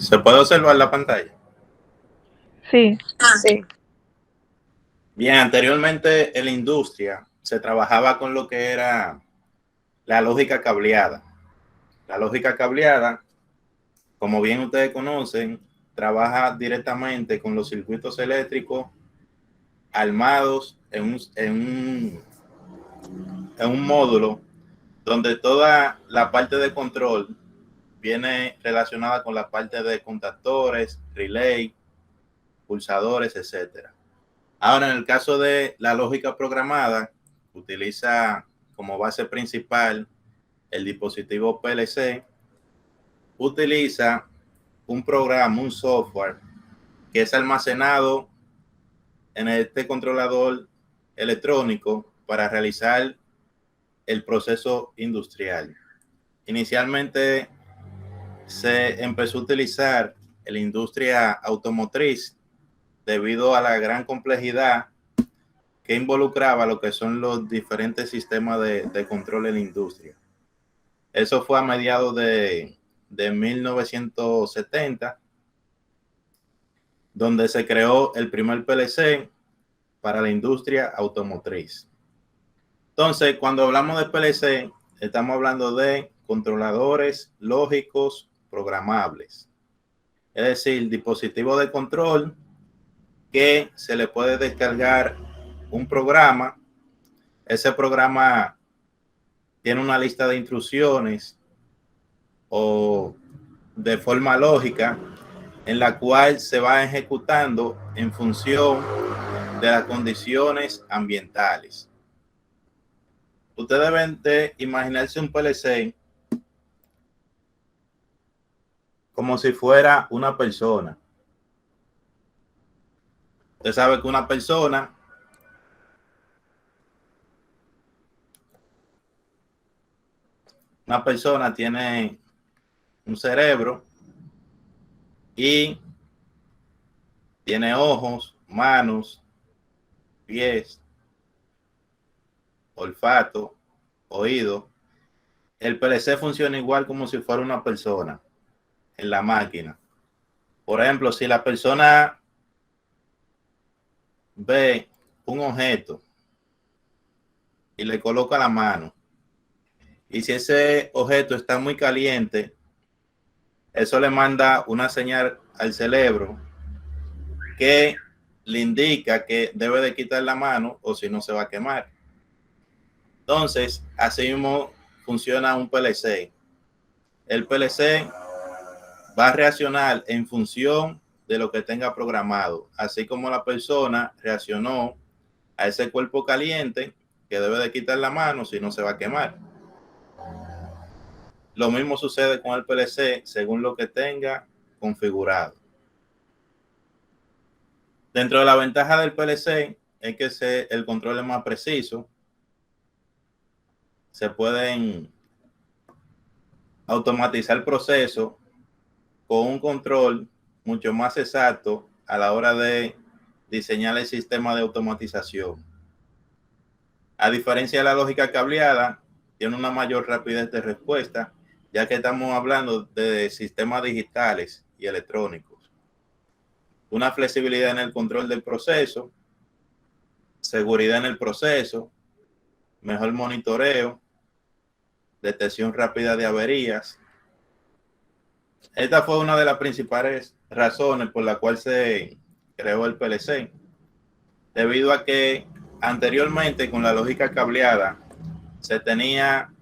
¿Se puede observar la pantalla? Sí. Sí. Bien, anteriormente en la industria se trabajaba con lo que era la lógica cableada. La lógica cableada, como bien ustedes conocen, trabaja directamente con los circuitos eléctricos armados en un módulo donde toda la parte de control viene relacionada con la parte de contactores, relay, pulsadores, etcétera. Ahora, en el caso de la lógica programada, utiliza como base principal el dispositivo PLC, utiliza un programa, un software que es almacenado en este controlador electrónico para realizar el proceso industrial. Inicialmente se empezó a utilizar en la industria automotriz debido a la gran complejidad que involucraba lo que son los diferentes sistemas de control en la industria. Eso fue a mediados de 1970, donde se creó el primer PLC para la industria automotriz. Entonces, cuando hablamos de PLC, estamos hablando de controladores lógicos programables. Es decir, dispositivos de control que se le puede descargar un programa. Ese programa tiene una lista de instrucciones o de forma lógica en la cual se va ejecutando en función de las condiciones ambientales. Ustedes deben de imaginarse un PLC como si fuera una persona. Usted sabe que una persona tiene un cerebro y tiene ojos, manos, pies, olfato, oído. El PLC funciona igual como si fuera una persona en la máquina. Por ejemplo, si la persona ve un objeto y le coloca la mano, y si ese objeto está muy caliente, eso le manda una señal al cerebro que le indica que debe de quitar la mano o si no se va a quemar. Entonces, así mismo funciona un PLC. El PLC va a reaccionar en función de lo que tenga programado, así como la persona reaccionó a ese cuerpo caliente que debe de quitar la mano si no se va a quemar. Lo mismo sucede con el PLC según lo que tenga configurado. Dentro de la ventaja del PLC es que el control es más preciso. Se pueden automatizar procesos con un control mucho más exacto a la hora de diseñar el sistema de automatización. A diferencia de la lógica cableada, tiene una mayor rapidez de respuesta, ya que estamos hablando de sistemas digitales y electrónicos. Una flexibilidad en el control del proceso, seguridad en el proceso, mejor monitoreo, detección rápida de averías. Esta fue una de las principales razones por la cual se creó el PLC, debido a que anteriormente con la lógica cableada se tenía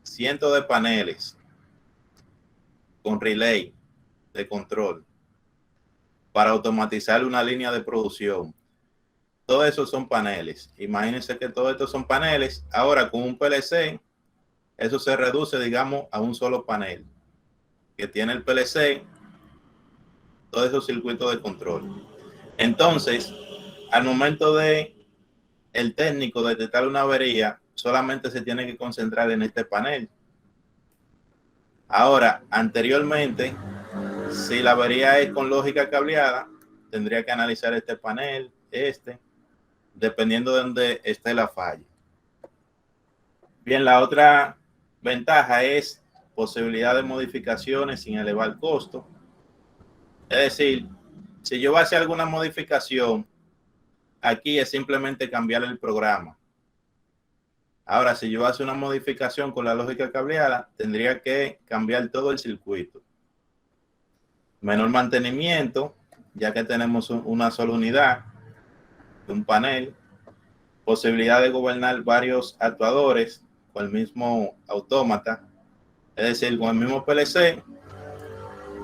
cientos de paneles con relay de control para automatizar una línea de producción. Todo eso son paneles. Imagínense que todo esto son paneles. Ahora con un PLC, eso se reduce, digamos, a un solo panel que tiene el PLC, todos esos circuitos de control. Entonces, al momento de el técnico detectar una avería, solamente se tiene que concentrar en este panel. Ahora, anteriormente, si la avería es con lógica cableada, tendría que analizar este panel, dependiendo de dónde esté la falla. Bien, la otra ventaja es posibilidad de modificaciones sin elevar costo. Es decir, si yo voy a hacer alguna modificación, aquí es simplemente cambiar el programa. Ahora, si yo voy a hacer una modificación con la lógica cableada, tendría que cambiar todo el circuito. Menor mantenimiento, ya que tenemos una sola unidad, un panel, posibilidad de gobernar varios actuadores con el mismo autómata, es decir, con el mismo PLC,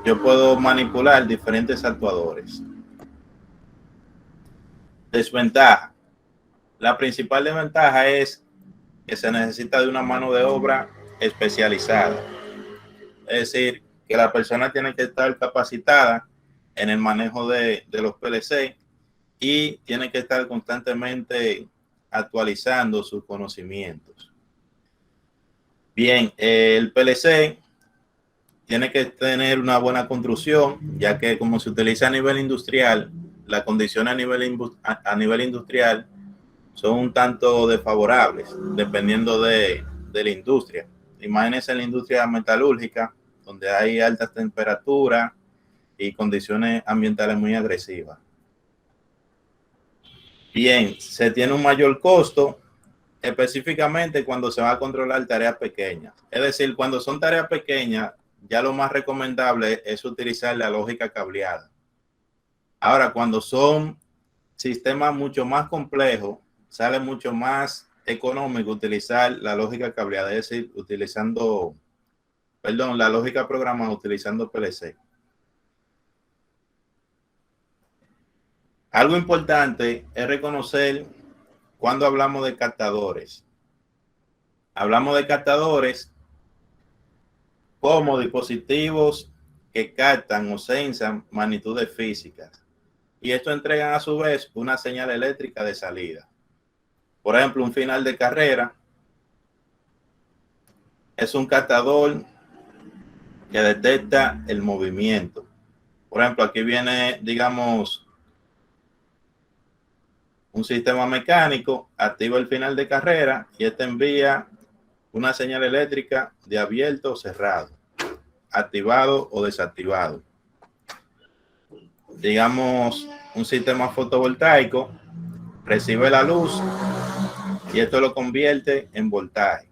yo puedo manipular diferentes actuadores. Desventaja. La principal desventaja es que se necesita de una mano de obra especializada. Es decir, que la persona tiene que estar capacitada en el manejo de los PLC y tiene que estar constantemente actualizando sus conocimientos. Bien, el PLC tiene que tener una buena construcción, ya que como se utiliza a nivel industrial, las condiciones a nivel industrial son un tanto desfavorables, dependiendo de la industria. Imagínense en la industria metalúrgica, donde hay altas temperaturas y condiciones ambientales muy agresivas. Bien, se tiene un mayor costo, específicamente cuando se va a controlar tareas pequeñas. Es decir, cuando son tareas pequeñas, ya lo más recomendable es utilizar la lógica cableada. Ahora, cuando son sistemas mucho más complejos, sale mucho más económico utilizar la lógica cableada, es decir, la lógica programada utilizando PLC. Algo importante es reconocer cuando hablamos de captadores. Hablamos de captadores como dispositivos que captan o sensan magnitudes físicas. Y esto entregan a su vez una señal eléctrica de salida. Por ejemplo, un final de carrera es un captador que detecta el movimiento. Por ejemplo, aquí viene, digamos, un sistema mecánico, activa el final de carrera y este envía una señal eléctrica de abierto o cerrado, activado o desactivado. Digamos, un sistema fotovoltaico recibe la luz y esto lo convierte en voltaje.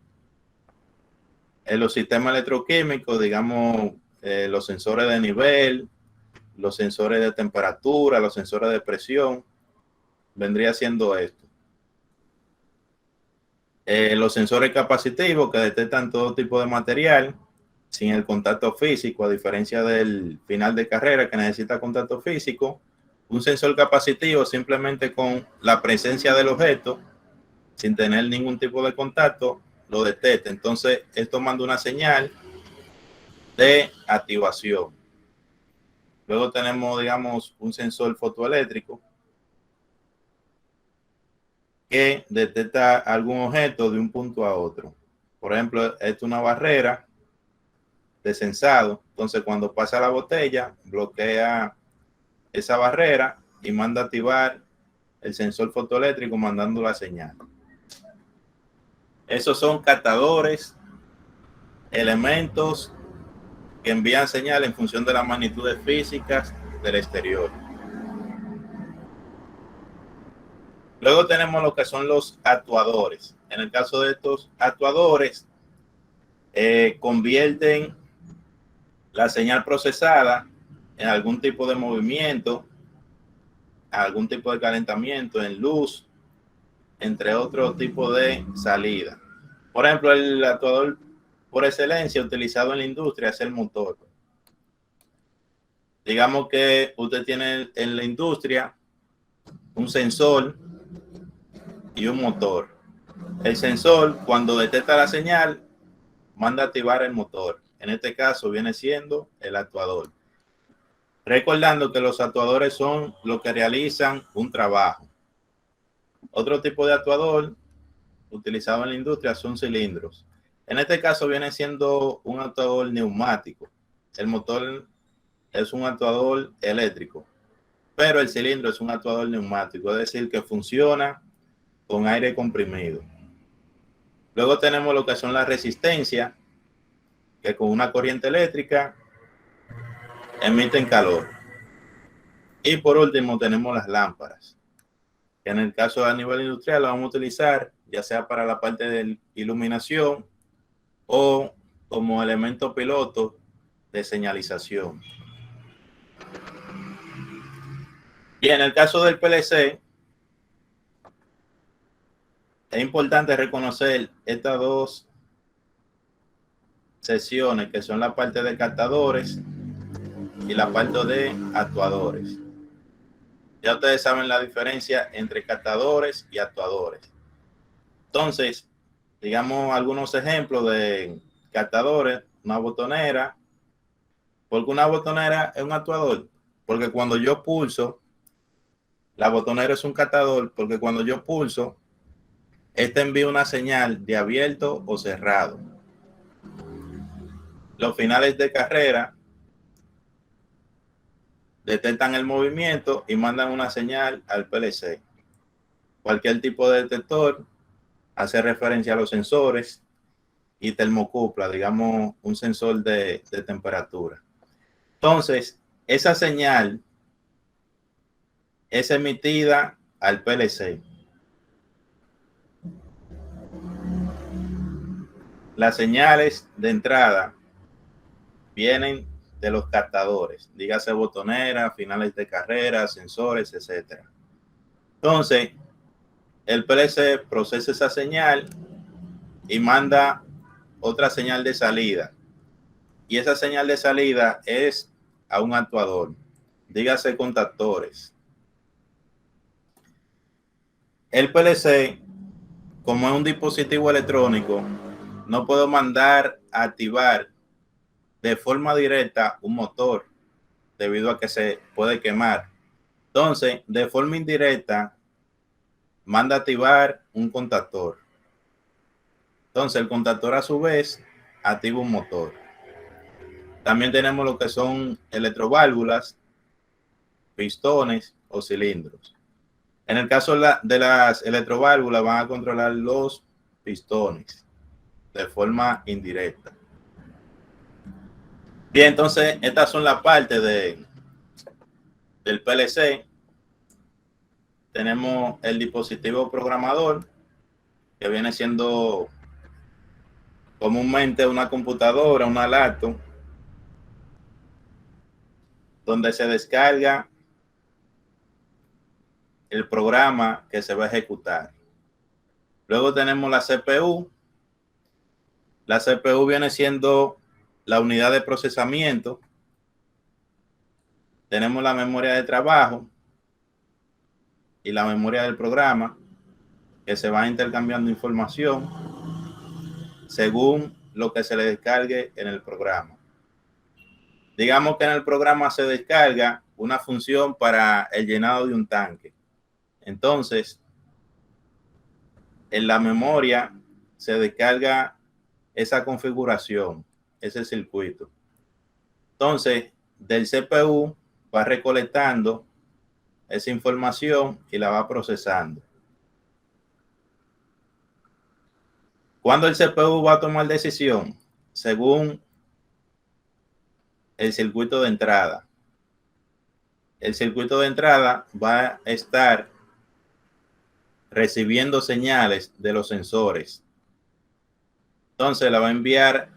En los sistemas electroquímicos, digamos, los sensores de nivel, los sensores de temperatura, los sensores de presión, vendría siendo esto. Los sensores capacitivos que detectan todo tipo de material sin el contacto físico, a diferencia del final de carrera que necesita contacto físico. Un sensor capacitivo simplemente con la presencia del objeto, sin tener ningún tipo de contacto, lo detecta. Entonces, esto manda una señal de activación. Luego tenemos, digamos, un sensor fotoeléctrico que detecta algún objeto de un punto a otro. Por ejemplo, esto es una barrera de sensado. Entonces, cuando pasa la botella, bloquea esa barrera y manda a activar el sensor fotoeléctrico mandando la señal. Esos son captadores, elementos que envían señal en función de las magnitudes físicas del exterior. Luego tenemos lo que son los actuadores. En el caso de estos actuadores, convierten la señal procesada en algún tipo de movimiento, algún tipo de calentamiento, en luz, entre otros tipos de salida. Por ejemplo, el actuador por excelencia utilizado en la industria es el motor. Digamos que usted tiene en la industria un sensor y un motor. El sensor, cuando detecta la señal, manda a activar el motor. En este caso viene siendo el actuador. Recordando que los actuadores son los que realizan un trabajo. Otro tipo de actuador utilizado en la industria son cilindros. En este caso viene siendo un actuador neumático. El motor es un actuador eléctrico, pero el cilindro es un actuador neumático, es decir, que funciona con aire comprimido. Luego tenemos lo que son las resistencias, que con una corriente eléctrica emiten calor. Y por último tenemos las lámparas, que en el caso a nivel industrial lo vamos a utilizar ya sea para la parte de iluminación o como elemento piloto de señalización. Y en el caso del PLC, es importante reconocer estas dos secciones que son la parte de captadores y la parte de actuadores. Ya ustedes saben la diferencia entre captadores y actuadores. Entonces, digamos algunos ejemplos de captadores, una botonera. ¿Por qué una botonera es un actuador? Porque cuando yo pulso, la botonera es un captador, porque cuando yo pulso, este envía una señal de abierto o cerrado. Los finales de carrera detectan el movimiento y mandan una señal al PLC. Cualquier tipo de detector hace referencia a los sensores y termocupla, digamos un sensor de temperatura. Entonces, esa señal es emitida al PLC. Las señales de entrada vienen de los captadores, dígase botonera, finales de carrera, sensores, etcétera. Entonces, el PLC procesa esa señal y manda otra señal de salida. Y esa señal de salida es a un actuador, dígase contactores. El PLC, como es un dispositivo electrónico, no puedo mandar a activar de forma directa un motor debido a que se puede quemar. Entonces, de forma indirecta, manda a activar un contactor. Entonces, el contactor a su vez activa un motor. También tenemos lo que son electroválvulas, pistones o cilindros. En el caso de las electroválvulas van a controlar los pistones de forma indirecta. Bien, entonces estas son las partes del PLC. Tenemos el dispositivo programador, que viene siendo comúnmente una computadora, una laptop, donde se descarga el programa que se va a ejecutar. Luego tenemos la CPU. La CPU viene siendo la unidad de procesamiento. Tenemos la memoria de trabajo y la memoria del programa, que se va intercambiando información según lo que se le descargue en el programa. Digamos que en el programa se descarga una función para el llenado de un tanque. Entonces, en la memoria se descarga esa configuración, ese circuito. Entonces, del CPU va recolectando esa información y la va procesando. Cuando el CPU va a tomar decisión, según el circuito de entrada. El circuito de entrada va a estar recibiendo señales de los sensores. Entonces la va a enviar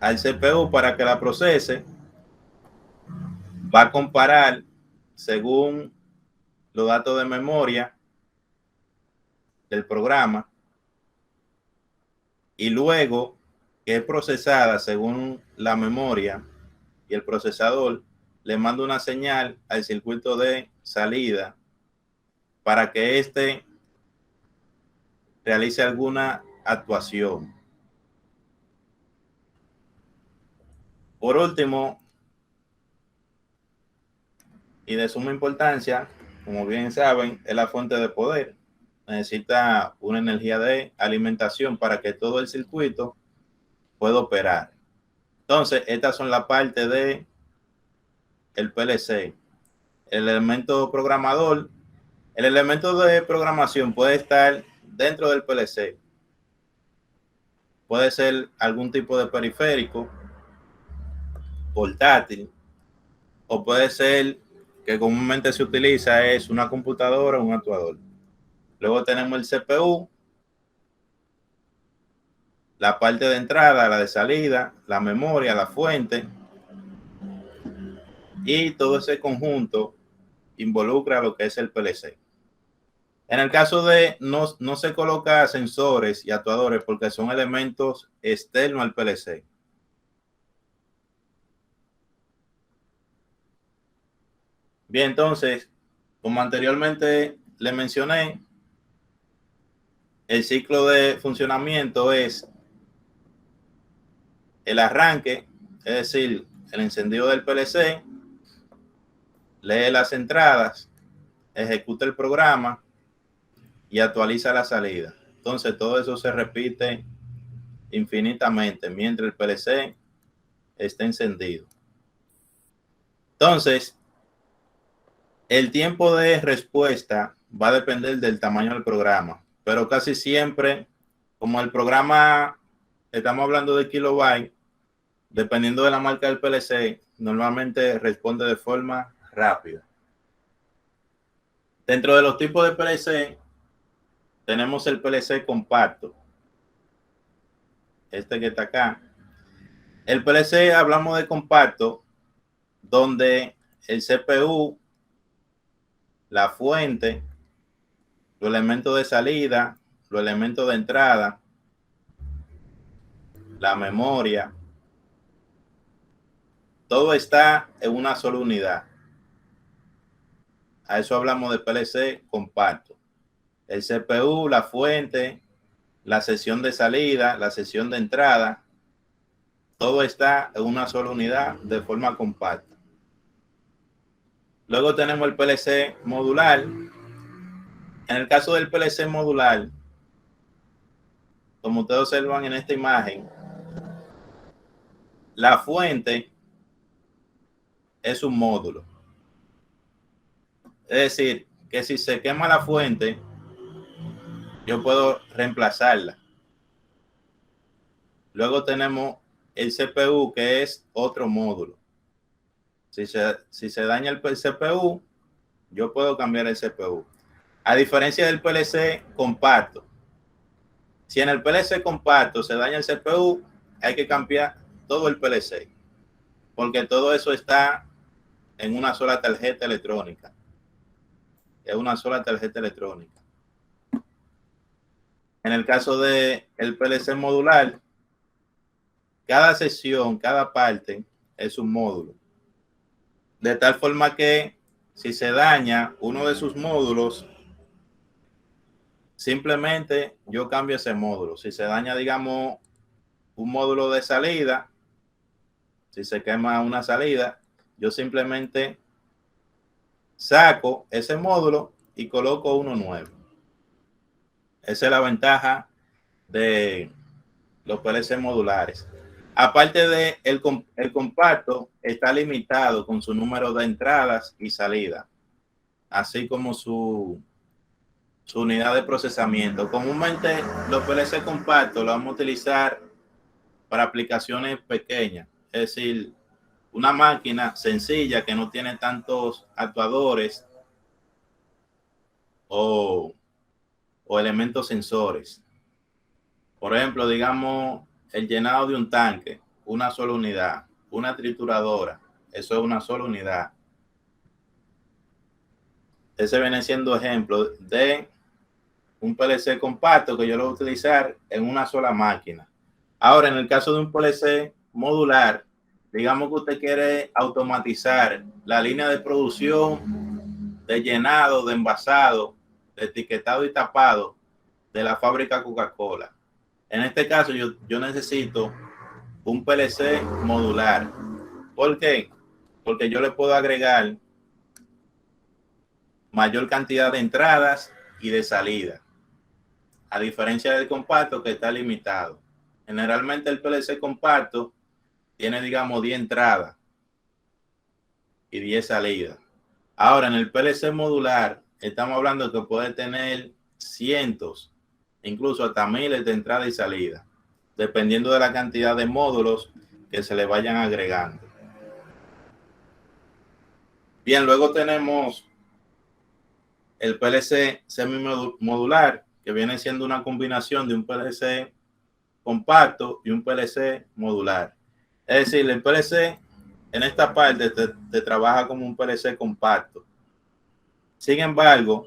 al CPU para que la procese. Va a comparar según los datos de memoria del programa y luego que es procesada según la memoria y el procesador, le manda una señal al circuito de salida para que éste realice alguna actuación. Por último, y de suma importancia, como bien saben, es la fuente de poder. Necesita una energía de alimentación para que todo el circuito pueda operar. Entonces, estas son la parte de el PLC. El elemento programador, el elemento de programación puede estar dentro del PLC. Puede ser algún tipo de periférico, portátil, o puede ser que comúnmente se utiliza es una computadora o un actuador. Luego tenemos el CPU, la parte de entrada, la de salida, la memoria, la fuente, y todo ese conjunto involucra lo que es el PLC. En el caso de no se coloca sensores y actuadores porque son elementos externos al PLC. Bien, entonces, como anteriormente le mencioné, el ciclo de funcionamiento es el arranque, es decir, el encendido del PLC, lee las entradas, ejecuta el programa y actualiza la salida. Entonces, todo eso se repite infinitamente mientras el PLC esté encendido. Entonces, el tiempo de respuesta va a depender del tamaño del programa, pero casi siempre, como el programa, estamos hablando de kilobytes, dependiendo de la marca del PLC, normalmente responde de forma rápida. Dentro de los tipos de PLC, tenemos el PLC compacto, este que está acá. El PLC, hablamos de compacto, donde el CPU, la fuente, los elementos de salida, los elementos de entrada, la memoria, todo está en una sola unidad. A eso hablamos de PLC compacto. El CPU, la fuente, la sesión de salida, la sesión de entrada, todo está en una sola unidad de forma compacta. Luego tenemos el PLC modular. En el caso del PLC modular, como ustedes observan en esta imagen, la fuente es un módulo. Es decir, que si se quema la fuente, yo puedo reemplazarla. Luego tenemos el CPU, que es otro módulo. Si se daña el CPU, yo puedo cambiar el CPU. A diferencia del PLC compacto, si en el PLC compacto se daña el CPU, hay que cambiar todo el PLC, porque todo eso está en una sola tarjeta electrónica. Es una sola tarjeta electrónica. En el caso del PLC modular, cada sesión, cada parte es un módulo. De tal forma que si se daña uno de sus módulos, simplemente yo cambio ese módulo. Si se daña, digamos, un módulo de salida, si se quema una salida, yo simplemente saco ese módulo y coloco uno nuevo. Esa es la ventaja de los PLC modulares. Aparte de el compacto, está limitado con su número de entradas y salidas, así como su unidad de procesamiento. Comúnmente los PLC compactos lo vamos a utilizar para aplicaciones pequeñas, es decir, una máquina sencilla que no tiene tantos actuadores o elementos sensores. Por ejemplo, digamos el llenado de un tanque, una sola unidad, una trituradora, eso es una sola unidad. Ese viene siendo ejemplo de un PLC compacto que yo lo voy a utilizar en una sola máquina. Ahora, en el caso de un PLC modular, digamos que usted quiere automatizar la línea de producción, de llenado, de envasado, de etiquetado y tapado de la fábrica Coca-Cola. En este caso, yo necesito un PLC modular. ¿Por qué? Porque yo le puedo agregar mayor cantidad de entradas y de salida, a diferencia del compacto que está limitado. Generalmente el PLC compacto tiene, digamos, 10 entradas y 10 salidas. Ahora, en el PLC modular, estamos hablando que puede tener cientos, incluso hasta miles de entradas y salidas, dependiendo de la cantidad de módulos que se le vayan agregando. Bien, luego tenemos el PLC semimodular, que viene siendo una combinación de un PLC compacto y un PLC modular. Es decir, el PLC en esta parte te trabaja como un PLC compacto. Sin embargo,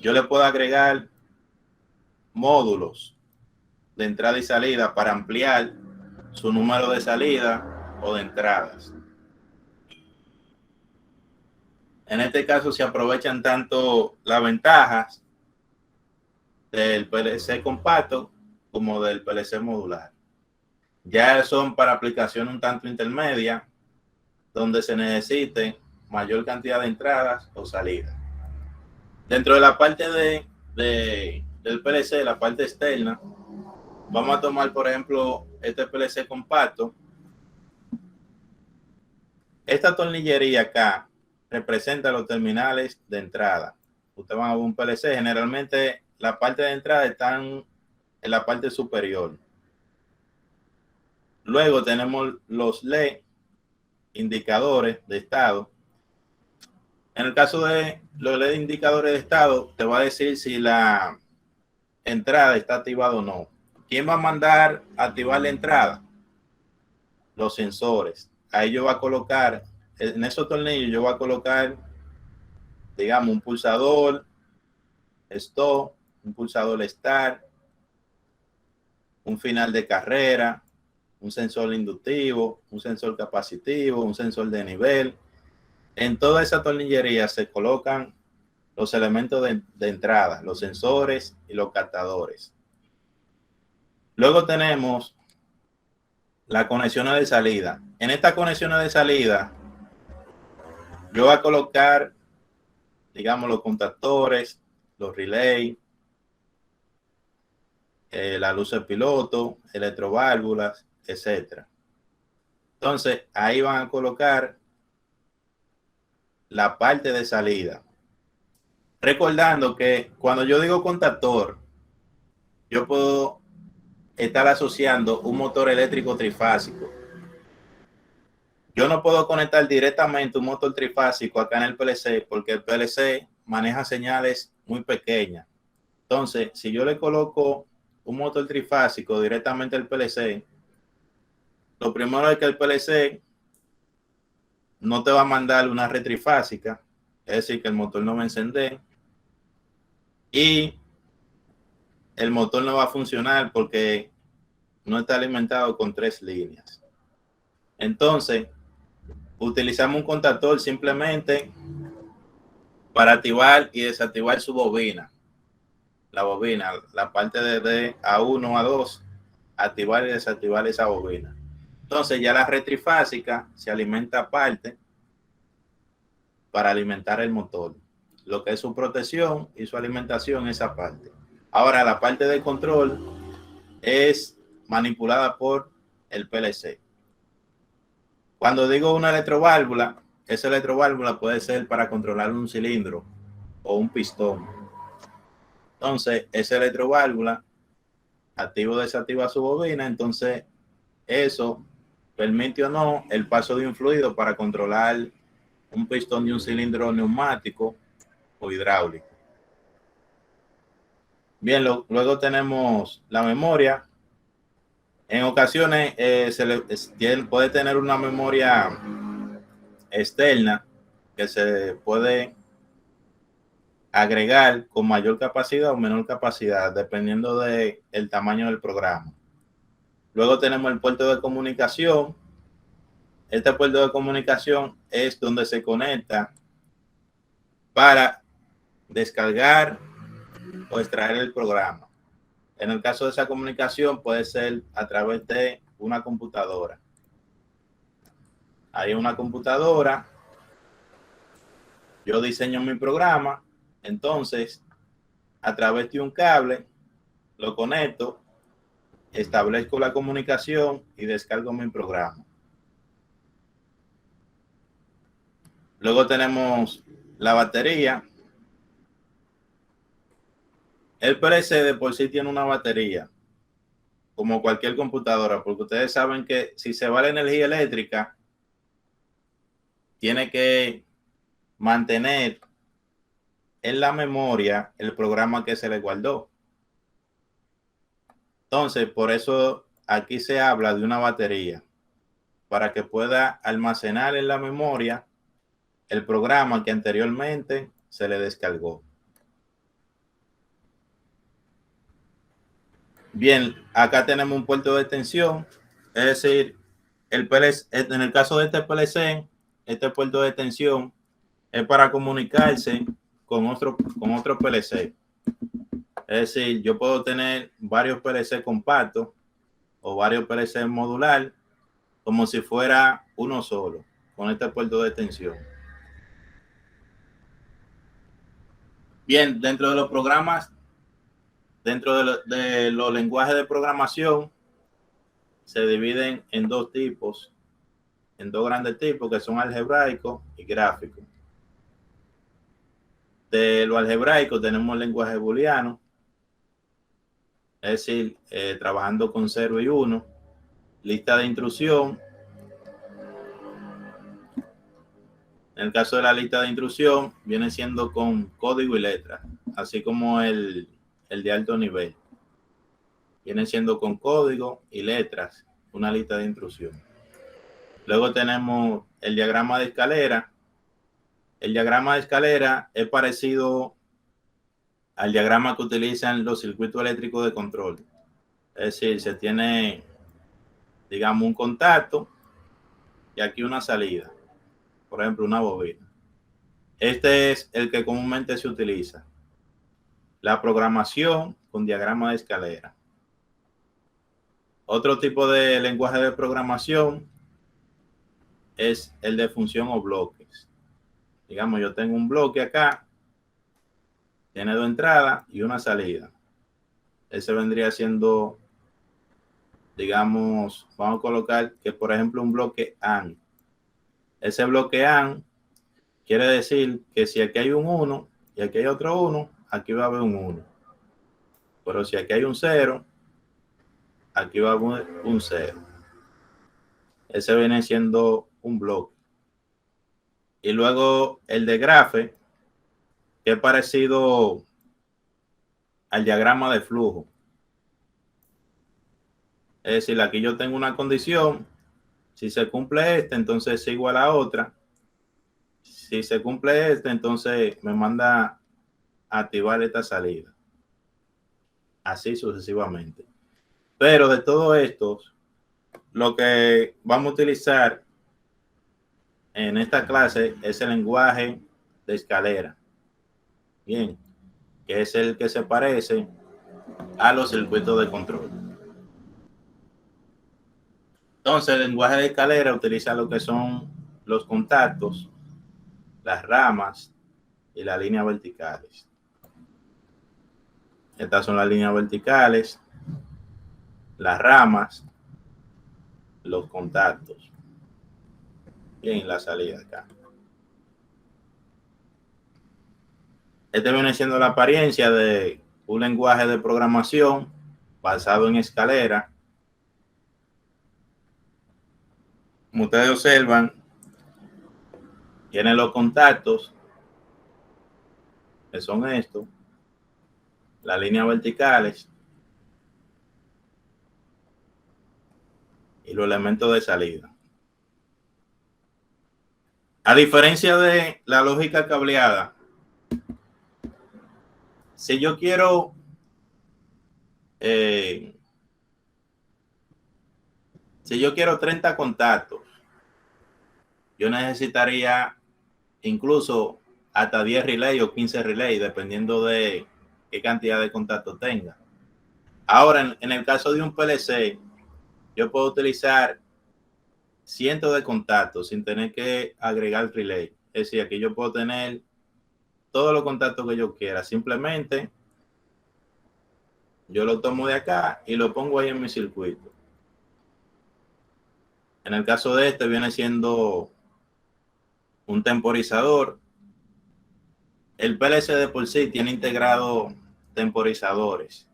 yo le puedo agregar módulos de entrada y salida para ampliar su número de salida o de entradas. En este caso se aprovechan tanto las ventajas del PLC compacto como del PLC modular. Ya son para aplicación un tanto intermedia, donde se necesite mayor cantidad de entradas o salidas. Dentro de la parte del PLC, la parte externa, vamos a tomar, por ejemplo, este PLC compacto. Esta tornillería acá representa los terminales de entrada. Ustedes van a ver un PLC, generalmente la parte de entrada están en la parte superior. Luego tenemos los LED, indicadores de estado. En el caso de los LED indicadores de estado, te va a decir si la entrada está activada o no. ¿Quién va a mandar a activar la entrada? Los sensores. Ahí yo voy a colocar, en esos tornillos yo voy a colocar, digamos, un pulsador stop, un pulsador start, un final de carrera, un sensor inductivo, un sensor capacitivo, un sensor de nivel. En toda esa tornillería se colocan los elementos de entrada, los sensores y los captadores. Luego tenemos las conexiones de salida. En estas conexiones de salida, yo voy a colocar, digamos, los contactores, los relays, la luz del piloto, electroválvulas, etcétera. Entonces, ahí van a colocar la parte de salida. Recordando que cuando yo digo contactor, yo puedo estar asociando un motor eléctrico trifásico. Yo no puedo conectar directamente un motor trifásico acá en el PLC porque el PLC maneja señales muy pequeñas. Entonces, si yo le coloco un motor trifásico directamente al PLC, lo primero es que el PLC no te va a mandar una red trifásica, es decir, que el motor no va a encender y el motor no va a funcionar porque no está alimentado con 3 líneas. Entonces, utilizamos un contactor simplemente para activar y desactivar su bobina. La bobina, la parte de A1 a 2, activar y desactivar esa bobina. Entonces ya la red trifásica se alimenta aparte para alimentar el motor. Lo que es su protección y su alimentación, esa parte. Ahora la parte de control es manipulada por el PLC. Cuando digo una electroválvula, esa electroválvula puede ser para controlar un cilindro o un pistón. Entonces, esa electroválvula activa o desactiva su bobina, entonces eso permite o no el paso de un fluido para controlar un pistón de un cilindro neumático o hidráulico. Bien, luego tenemos la memoria. En ocasiones puede tener una memoria externa que se puede agregar con mayor capacidad o menor capacidad dependiendo del tamaño del programa. Luego tenemos el puerto de comunicación. Este puerto de comunicación es donde se conecta para descargar o extraer el programa. En el caso de esa comunicación puede ser a través de una computadora. Hay una computadora, yo diseño mi programa, entonces a través de un cable lo conecto, establezco la comunicación y descargo mi programa. Luego tenemos la batería. El PLC de por sí tiene una batería, como cualquier computadora, porque ustedes saben que si se va la energía eléctrica, tiene que mantener en la memoria el programa que se le guardó. Entonces, por eso aquí se habla de una batería, para que pueda almacenar en la memoria el programa que anteriormente se le descargó. Bien, acá tenemos un puerto de extensión, es decir, en el caso de este PLC, este puerto de extensión es para comunicarse con otro PLC. Es decir, yo puedo tener varios PLC compactos o varios PLC modular como si fuera uno solo con este puerto de extensión. Bien, dentro de los programas, dentro de los lenguajes de programación, se dividen en dos tipos, en dos grandes tipos que son algebraico y gráfico. De lo algebraico tenemos el lenguaje booleano, es decir, trabajando con 0 y 1, lista de intrusión. En el caso de la lista de intrusión, viene siendo con código y letra, así como el de alto nivel. Viene siendo con código y letras, una lista de intrusión. Luego tenemos el diagrama de escalera. El diagrama de escalera es parecido al diagrama que utilizan los circuitos eléctricos de control. Es decir, se tiene, digamos, un contacto y aquí una salida. Por ejemplo, una bobina. Este es el que comúnmente se utiliza. La programación con diagrama de escalera. Otro tipo de lenguaje de programación es el de función o bloques. Digamos, yo tengo un bloque acá, tiene dos entradas y una salida. Ese vendría siendo, digamos, vamos a colocar que, por ejemplo, un bloque AND. Ese bloque AND quiere decir que si aquí hay un 1 y aquí hay otro 1, aquí va a haber un 1. Pero si aquí hay un 0, aquí va a haber un 0. Ese viene siendo un bloque. Y luego el de grafe, que es parecido al diagrama de flujo. Es decir, aquí yo tengo una condición. Si se cumple esta, entonces sigo a la otra. Si se cumple esta, entonces me manda a activar esta salida. Así sucesivamente. Pero de todo esto, lo que vamos a utilizar en esta clase es el lenguaje de escalera. Bien, que es el que se parece a los circuitos de control. Entonces, el lenguaje de escalera utiliza lo que son los contactos, las ramas y las líneas verticales. Estas son las líneas verticales, las ramas, los contactos. Bien, la salida acá. Este viene siendo la apariencia de un lenguaje de programación basado en escalera. Como ustedes observan, tiene los contactos, que son estos, las líneas verticales y los elementos de salida. A diferencia de la lógica cableada, si yo quiero si yo quiero 30 contactos, yo necesitaría incluso hasta 10 relay o 15 relay, dependiendo de qué cantidad de contactos tenga. Ahora, en el caso de un PLC, yo puedo utilizar cientos de contactos sin tener que agregar relay. Es decir, aquí yo puedo tener todos los contactos que yo quiera. Simplemente yo lo tomo de acá y lo pongo ahí en mi circuito. En el caso de este viene siendo un temporizador. El PLC de por sí tiene integrado temporizadores.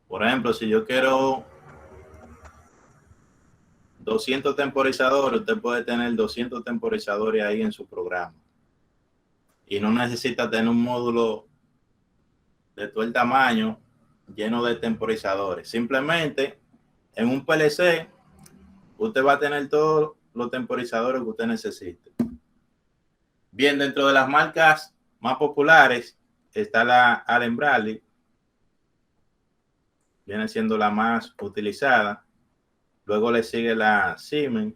Por ejemplo, si yo quiero 200 temporizadores, usted puede tener 200 temporizadores ahí en su programa. Y no necesita tener un módulo de todo el tamaño lleno de temporizadores. Simplemente en un PLC usted va a tener todos los temporizadores que usted necesite. Bien, dentro de las marcas más populares está la Allen Bradley. Viene siendo la más utilizada. Luego le sigue la Siemens.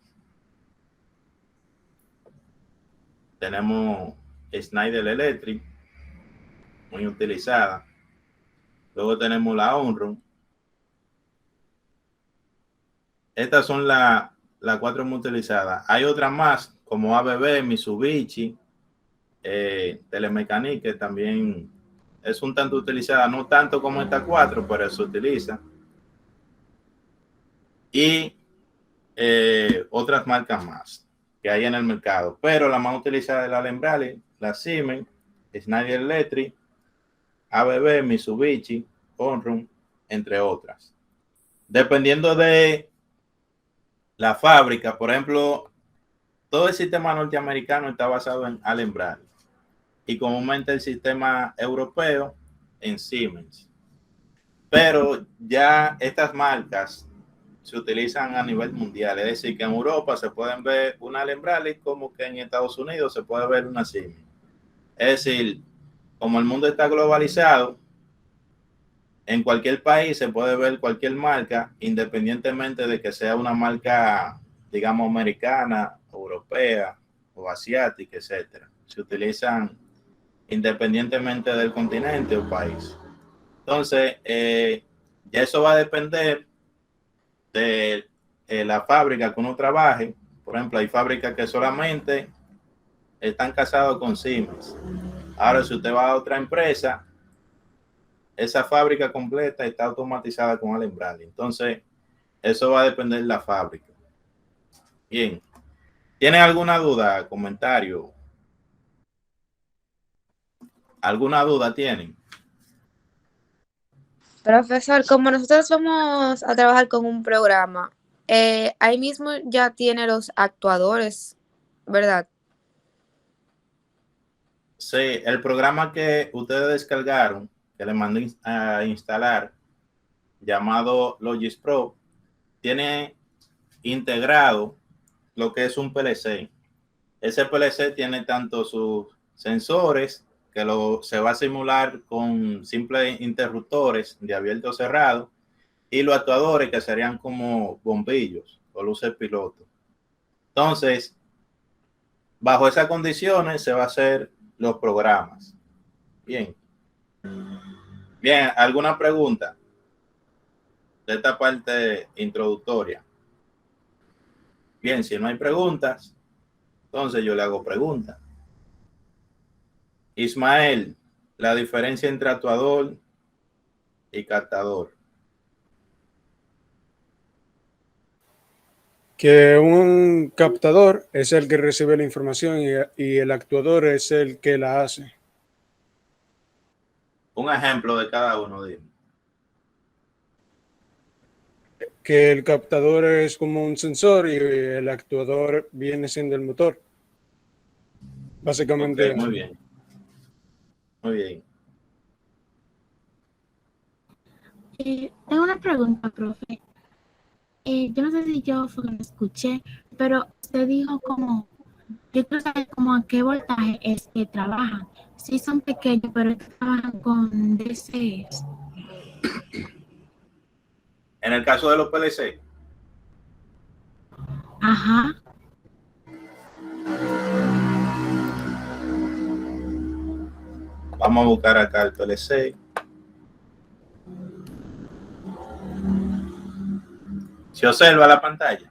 Tenemos Schneider Electric, muy utilizada. Luego tenemos la Omron. Estas son las 4 muy utilizadas. Hay otras más como ABB, Mitsubishi, Telemecanique, que también es un tanto utilizada, no tanto como estas 4, pero se utiliza. Y otras marcas más que hay en el mercado. Pero la más utilizada es la Allen Bradley, la Siemens, Schneider Electric, ABB, Mitsubishi, Omron, entre otras. Dependiendo de la fábrica, por ejemplo, todo el sistema norteamericano está basado en Allen Bradley y comúnmente el sistema europeo en Siemens. Pero ya estas marcas se utilizan a nivel mundial, es decir, que en Europa se pueden ver una Allen Bradley como que en Estados Unidos se puede ver una Siemens. Es decir, como el mundo está globalizado, en cualquier país se puede ver cualquier marca, independientemente de que sea una marca, digamos, americana, europea o asiática, etcétera. Se utilizan independientemente del continente o país. Entonces, ya eso va a depender de la fábrica que uno trabaje. Por ejemplo, hay fábricas que solamente están casados con Siemens. Ahora, si usted va a otra empresa, esa fábrica completa está automatizada con Allen Bradley. Entonces, eso va a depender de la fábrica. Bien. ¿Tienen alguna duda, comentario? ¿Alguna duda tienen? Profesor, como nosotros vamos a trabajar con un programa, ahí mismo ya tiene los actuadores, ¿verdad? Sí, el programa que ustedes descargaron, que le mandé a instalar, llamado Logis Pro, tiene integrado lo que es un PLC. Ese PLC tiene tanto sus sensores, que se va a simular con simples interruptores de abierto cerrado, y los actuadores, que serían como bombillos o luces piloto. Entonces, bajo esas condiciones se va a hacer los programas. Bien. Bien, ¿alguna pregunta de esta parte introductoria? Bien, si no hay preguntas, entonces yo le hago preguntas. Ismael, la diferencia entre actuador y captador. Que un captador es el que recibe la información y el actuador es el que la hace. Un ejemplo de cada uno, dime. Que el captador es como un sensor y el actuador viene siendo el motor. Básicamente. Okay, muy bien. Muy bien. Tengo una pregunta, profe. Yo no sé si yo fue que lo escuché, pero usted dijo como, yo quiero saber como a qué voltaje es que trabajan. Sí son pequeños, pero es que trabajan con DCs. En el caso de los PLC, Ajá. vamos a buscar acá el PLC. ¿Se observa la pantalla?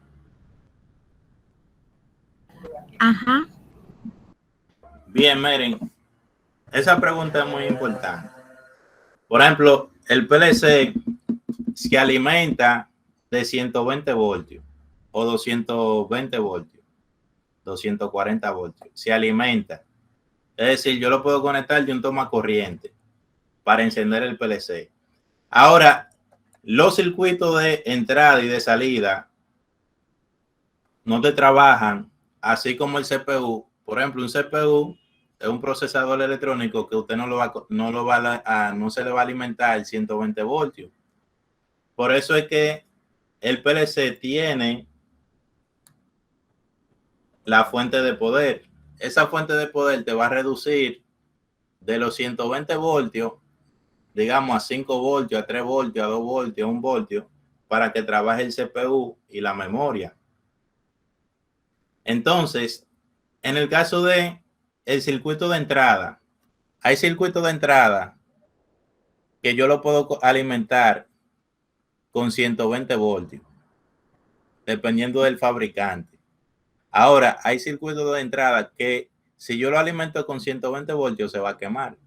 Ajá. Bien, miren, esa pregunta es muy importante. Por ejemplo, el PLC se alimenta de 120 voltios o 220 voltios, 240 voltios. Se alimenta. Es decir, yo lo puedo conectar de un toma corriente para encender el PLC. Ahora, los circuitos de entrada y de salida no te trabajan así como el CPU. Por ejemplo, un CPU es un procesador electrónico que usted no se le va a alimentar 120 voltios. Por eso es que el PLC tiene la fuente de poder. Esa fuente de poder te va a reducir de los 120 voltios, digamos, a 5 voltios, a 3 voltios, a 2 voltios, a 1 voltio, para que trabaje el CPU y la memoria. Entonces, en el caso de el circuito de entrada, hay circuitos de entrada que yo lo puedo alimentar con 120 voltios, dependiendo del fabricante. Ahora, hay circuitos de entrada que si yo lo alimento con 120 voltios se va a quemar.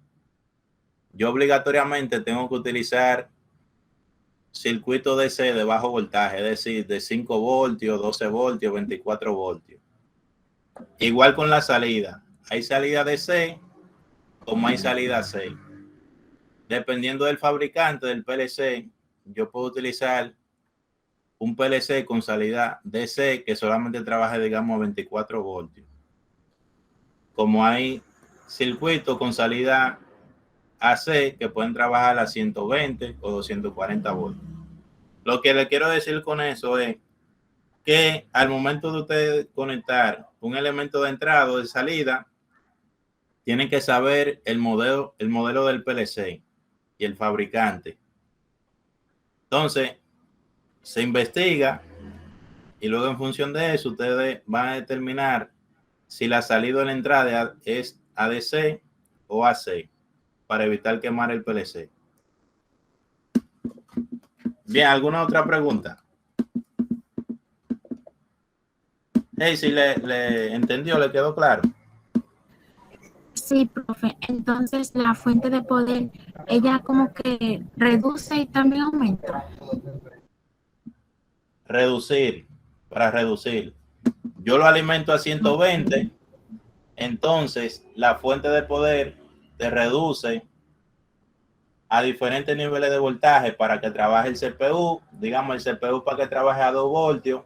Yo obligatoriamente tengo que utilizar circuito DC de bajo voltaje, es decir, de 5 voltios, 12 voltios, 24 voltios. Igual con la salida. Hay salida DC como hay salida C. Dependiendo del fabricante del PLC, yo puedo utilizar un PLC con salida DC que solamente trabaje, digamos, a 24 voltios. Como hay circuitos con salida AC que pueden trabajar a 120 o 240 voltios. Lo que le quiero decir con eso es que al momento de usted conectar un elemento de entrada o de salida, tienen que saber el modelo del PLC y el fabricante. Entonces, se investiga y luego en función de eso ustedes van a determinar si la salida de la entrada es ADC o AC para evitar quemar el PLC. Bien, ¿alguna otra pregunta? Hey, si le entendió, le quedó claro. Sí, profe. Entonces, la fuente de poder, ella como que reduce y también aumenta. Reducir, para reducir. Yo lo alimento a 120, entonces la fuente de poder te reduce a diferentes niveles de voltaje para que trabaje el CPU. Digamos, el CPU para que trabaje a 2 voltios,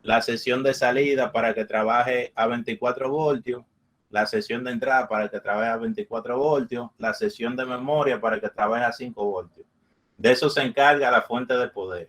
la sesión de salida para que trabaje a 24 voltios, la sesión de entrada para que trabaje a 24 voltios, la sesión de memoria para que trabaje a 5 voltios. De eso se encarga la fuente de poder.